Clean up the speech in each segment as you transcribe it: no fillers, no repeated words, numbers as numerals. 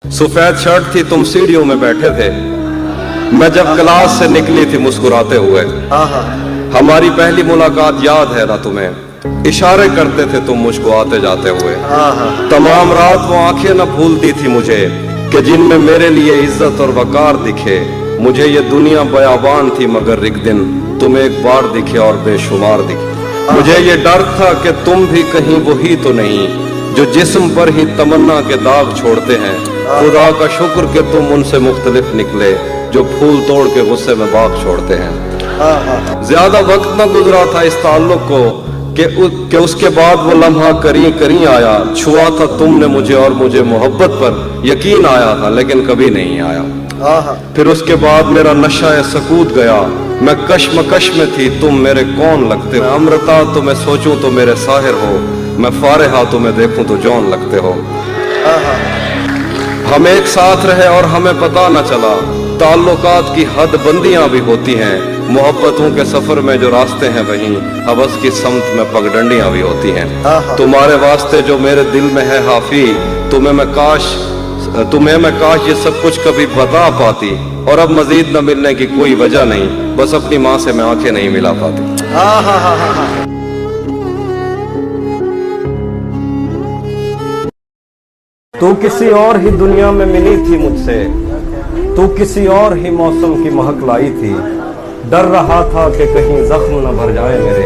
सफेद शर्ट थी, तुम सीढ़ियों में बैठे थे, मैं जब क्लास से निकली थी मुस्कुराते हुए। हमारी पहली मुलाकात याद है ना तुम्हें, इशारे करते थे तुम मुझको आते जाते हुए। तमाम रात वो आंखें न भूलती थी मुझे कि जिनमें मेरे लिए इज्जत और वकार दिखे। मुझे ये दुनिया बयाबान थी मगर एक दिन तुम एक बार दिखे और बेशुमार दिखे। मुझे ये डर था कि तुम भी कहीं वही तो नहीं जो जिस्म पर ही तमन्ना के दाग छोड़ते हैं। खुदा का शुक्र कि तुम उनसे मुख्तलिफ निकले जो फूल तोड़ के गुस्से में बाग छोड़ते हैं। ज्यादा वक्त न गुजरा था इस ताल्लुक को कि उसके बाद वो लम्हा करी करी आया। छुआ था तुमने मुझे और मुझे मोहब्बत पर यकीन आया था, लेकिन कभी नहीं आया। फिर उसके बाद मेरा नशा सकूत गया, मैं कश्मकश में थी, तुम मेरे कौन लगते हो। अमृता तो मैं सोचूं तो मेरे साहिर हो, मैं फारिहा तो मैं देखूं तो जौन लगते हो। हम एक साथ रहे और हमें पता न चला, ताल्लुकात की हद बंदियां भी होती हैं। मोहब्बतों के सफर में जो रास्ते हैं वहीं हवस की समत में पगडंडियां भी होती हैं। तुम्हारे वास्ते जो मेरे दिल में है हाफी, तुम्हें मैं काश ये सब कुछ कभी बता पाती। और अब मजीद न मिलने की कोई वजह नहीं, बस अपनी माँ से मैं आंखें नहीं मिला पाती। तू किसी और ही दुनिया में मिली थी मुझसे, तू किसी और ही मौसम की महक लाई थी। डर रहा था कि कहीं जख्म न भर जाए मेरे,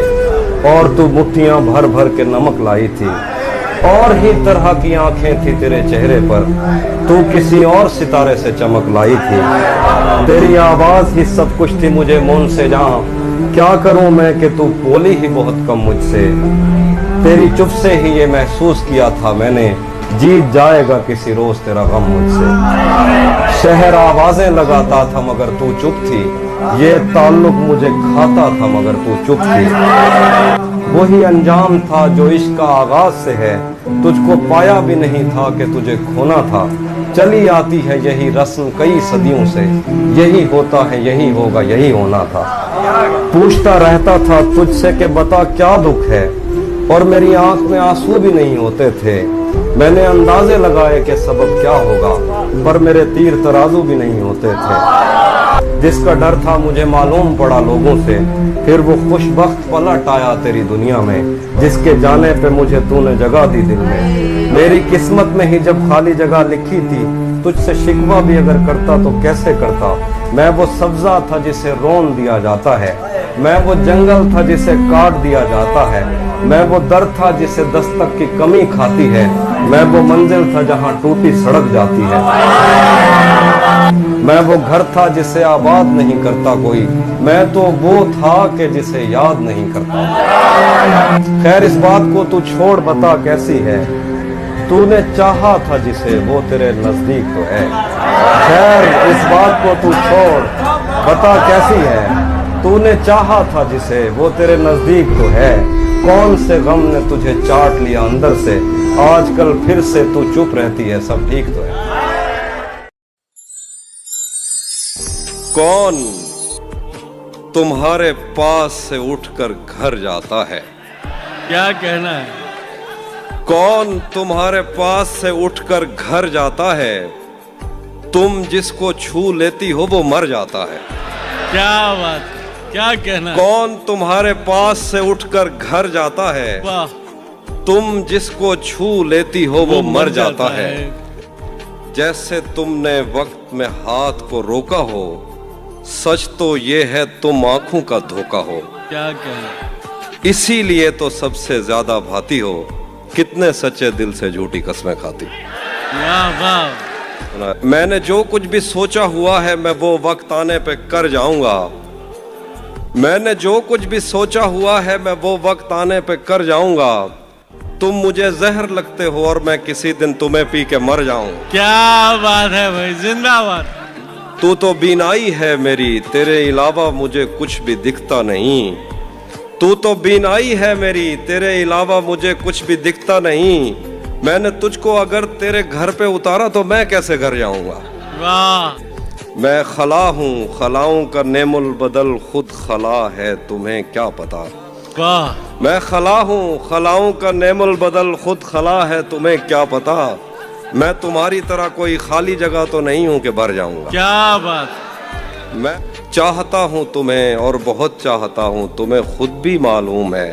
और तू मुट्ठियां भर भर के नमक लाई थी। और ही तरह की आंखें थी तेरे चेहरे पर, तू किसी और सितारे से चमक लाई थी। तेरी आवाज ही सब कुछ थी मुझे मौन से जहां, क्या करूं मैं कि तू बोली ही बहुत कम मुझसे। तेरी चुप से ही ये महसूस किया था मैंने, जीत जाएगा किसी रोज तेरा गम मुझसे। शहर आवाजें लगाता था मगर तू चुप थी, ये ताल्लुक मुझे खाता था मगर तू चुप थी। वही अंजाम था जो इश्क का आगाज से है, तुझको पाया भी नहीं था कि तुझे खोना था। चली आती है यही रस्म कई सदियों से, यही होता है यही होगा यही होना था। पूछता रहता था तुझसे कि बता क्या दुख है, और मेरी आंख में आंसू भी नहीं होते थे। मैंने अंदाजे लगाए कि सबब क्या होगा, पर मेरे तीर तराजू भी नहीं होते थे। जिसका डर था मुझे मालूम पड़ा लोगों से, फिर वो खुशबख्त पलट आया तेरी दुनिया में, जिसके जाने पे मुझे तूने जगह दी दिल में। मेरी किस्मत में ही जब खाली जगह लिखी थी, तुझसे शिकवा भी अगर करता तो कैसे करता। मैं वो सब्जा था जिसे रोन दिया जाता है, मैं वो जंगल था जिसे काट दिया जाता है, मैं वो दर था जिसे दस्तक की कमी खाती है, मैं वो मंजिल था जहां टूटी सड़क जाती है, मैं वो घर था जिसे आबाद नहीं करता कोई, मैं तो वो था कि जिसे याद नहीं करता। खैर इस बात को तू छोड़, बता कैसी है, तूने चाहा था जिसे वो तेरे नजदीक तो है। खैर इस बात को तू छोड़, बता कैसी है, तूने चाहा था जिसे वो तेरे नजदीक तो है। कौन से गम ने तुझे चाट लिया अंदर से, आजकल फिर से तू चुप रहती है, सब ठीक तो है। कौन तुम्हारे पास से उठकर घर जाता है, क्या कहना है? कौन तुम्हारे पास से उठकर घर जाता है, तुम जिसको छू लेती हो वो मर जाता है। क्या बात, क्या कहना है? कौन तुम्हारे पास से उठकर घर जाता है, वाह, तुम जिसको छू लेती हो वो मर जाता है। जैसे तुमने वक्त में हाथ को रोका हो, सच तो ये है तुम आंखों का धोखा हो। क्या कहना? इसीलिए तो सबसे ज्यादा भाती हो, कितने सच्चे दिल से झूठी कस्में खाती। वाह वाह। मैंने जो कुछ भी सोचा हुआ है मैं वो वक्त आने पे कर जाऊंगा, मैंने जो कुछ भी सोचा हुआ है मैं वो वक्त आने पे कर जाऊंगा। तुम मुझे जहर लगते हो और मैं किसी दिन तुम्हें पी के मर जाऊं। क्या बात है भाई, जिंदाबाद। तू तो बीनाई है मेरी, तेरे अलावा मुझे कुछ भी दिखता नहीं। तू तो बीनाई है मेरी, तेरे अलावा मुझे कुछ भी दिखता नहीं। मैंने तुझको अगर तेरे घर पे उतारा तो मैं कैसे घर जाऊंगा। वाह। मैं खला हूँ, खलाओं का नेमुल बदल खुद खला है, तुम्हें क्या पता। वाह। मैं खला हूँ, खलाओं का नेमुल बदल खुद खला है, तुम्हें क्या पता। मैं तुम्हारी तरह कोई खाली जगह तो नहीं हूं कि भर जाऊंगा। क्या बात, मैं चाहता हूं तुम्हें और बहुत चाहता हूं, तुम्हें खुद भी मालूम है।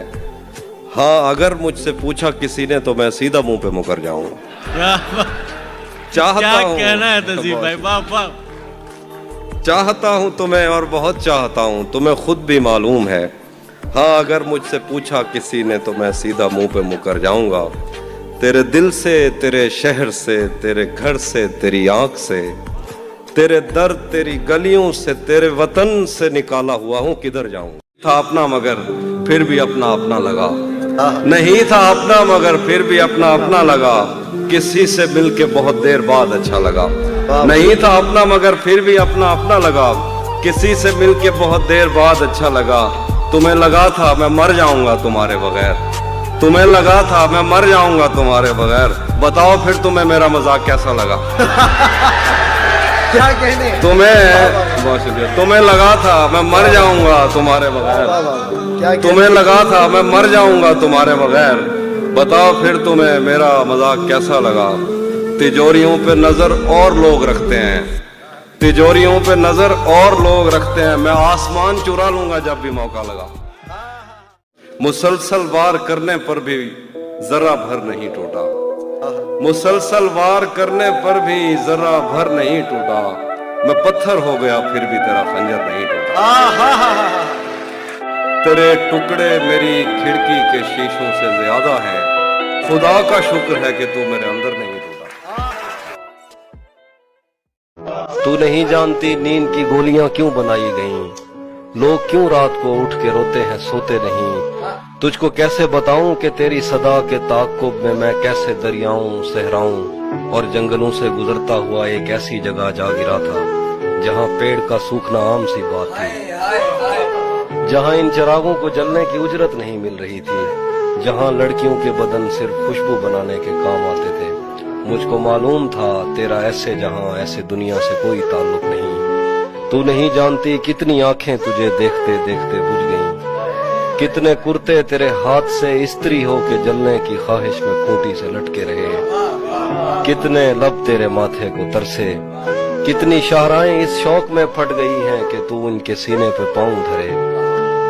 हाँ, अगर मुझसे पूछा किसी ने तो मैं सीधा मुंह पे मुकर जाऊंगा। क्या बात, चाहता क्या हूं, कहना है तहसीब भाई, वाह वाह। चाहता हूं तुम्हें और बहुत चाहता हूं, तुम्हें खुद भी मालूम है। हाँ, अगर मुझसे पूछा किसी ने तो मैं सीधा मुंह पे मुकर जाऊंगा। तेरे दिल से, तेरे शहर से, तेरे घर से, तेरी आंख से, तेरे दर, तेरी गलियों से, तेरे वतन से निकाला हुआ हूं, किधर जाऊं। था अपना मगर फिर भी अपना अपना लगा, नहीं था अपना मगर फिर भी अपना अपना लगा। किसी से मिलके बहुत देर बाद अच्छा लगा। नहीं था अपना मगर फिर भी अपना अपना लगा, किसी से मिलके बहुत देर बाद अच्छा लगा। तुम्हें लगा था मैं मर जाऊंगा तुम्हारे बगैर, तुम्हें लगा था मैं मर जाऊंगा तुम्हारे बगैर। बताओ फिर तुम्हें मेरा मजाक कैसा लगा। क्या कहने, बहुत शुक्रिया। तुम्हें लगा था मैं मर जाऊंगा तुम्हारे बगैर, क्या तुम्हें लगा था मैं मर जाऊंगा तुम्हारे बगैर। बताओ फिर तुम्हें मेरा मजाक कैसा लगा। तिजोरियों पे नजर और लोग रखते हैं, तिजोरियों पे नजर और लोग रखते हैं, मैं आसमान चुरा लूंगा जब भी मौका लगा। मुसलसल वार करने पर भी जरा भर नहीं टूटा, मुसलसल वार करने पर भी जरा भर नहीं टूटा। मैं पत्थर हो गया फिर भी तेरा खंजर नहीं टूटा। तेरे टुकड़े मेरी खिड़की के शीशों से ज्यादा हैं, खुदा का शुक्र है कि तू मेरे अंदर नहीं टूटा। तू नहीं जानती नींद की गोलियां क्यों बनाई गईं, लोग क्यों रात को उठ के रोते हैं सोते नहीं। तुझको कैसे बताऊं कि तेरी सदा के ताक़ुब में मैं कैसे दरियाओं सहराओं और जंगलों से गुजरता हुआ एक ऐसी जगह जा गिरा था जहां पेड़ का सूखना आम सी बात थी, जहां इन चिरागों को जलने की उजरत नहीं मिल रही थी, जहां लड़कियों के बदन सिर्फ खुशबू बनाने के काम आते थे। मुझको मालूम था तेरा ऐसे जहां ऐसे दुनिया से कोई ताल्लुक नहीं। तू नहीं जानती कितनी आंखें तुझे देखते देखते बुझ गईं, कितने कुर्ते तेरे हाथ से इस्त्री होके जलने की ख्वाहिश में खूंटी से लटके रहे, कितने लब तेरे माथे को तरसे, कितनी शाहराएं इस शौक में फट गई हैं कि तू उनके सीने पे पांव धरे।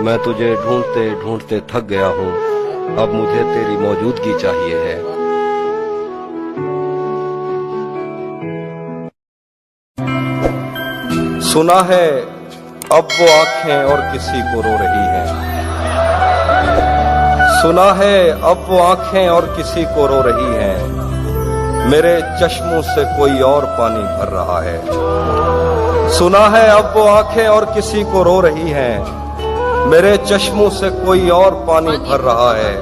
मैं तुझे ढूंढते ढूंढते थक गया हूँ, अब मुझे तेरी मौजूदगी चाहिए है। सुना है अब वो आंखें और किसी को रो रही हैं, सुना है अब वो आंखें और किसी को रो रही हैं, मेरे चश्मों से कोई और पानी भर रहा है। सुना है अब वो आंखें और किसी को रो रही हैं, मेरे चश्मों से कोई और पानी भर रहा है।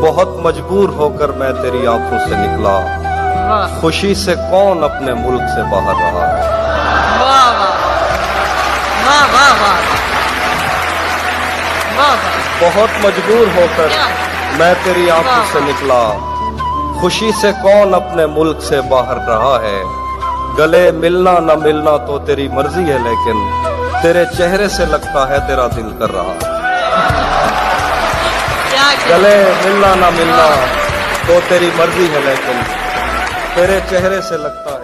बहुत मजबूर होकर मैं तेरी आंखों से निकला, खुशी से कौन अपने मुल्क से बाहर रहा है। बहुत मजबूर होकर मैं तेरी आंखों से निकला, खुशी से कौन अपने मुल्क से बाहर रहा है। गले मिलना न मिलना तो तेरी मर्जी है, लेकिन तेरे चेहरे से लगता है तेरा दिल कर रहा है। गले मिलना न मिलना तो तेरी मर्जी है, लेकिन तेरे चेहरे से लगता है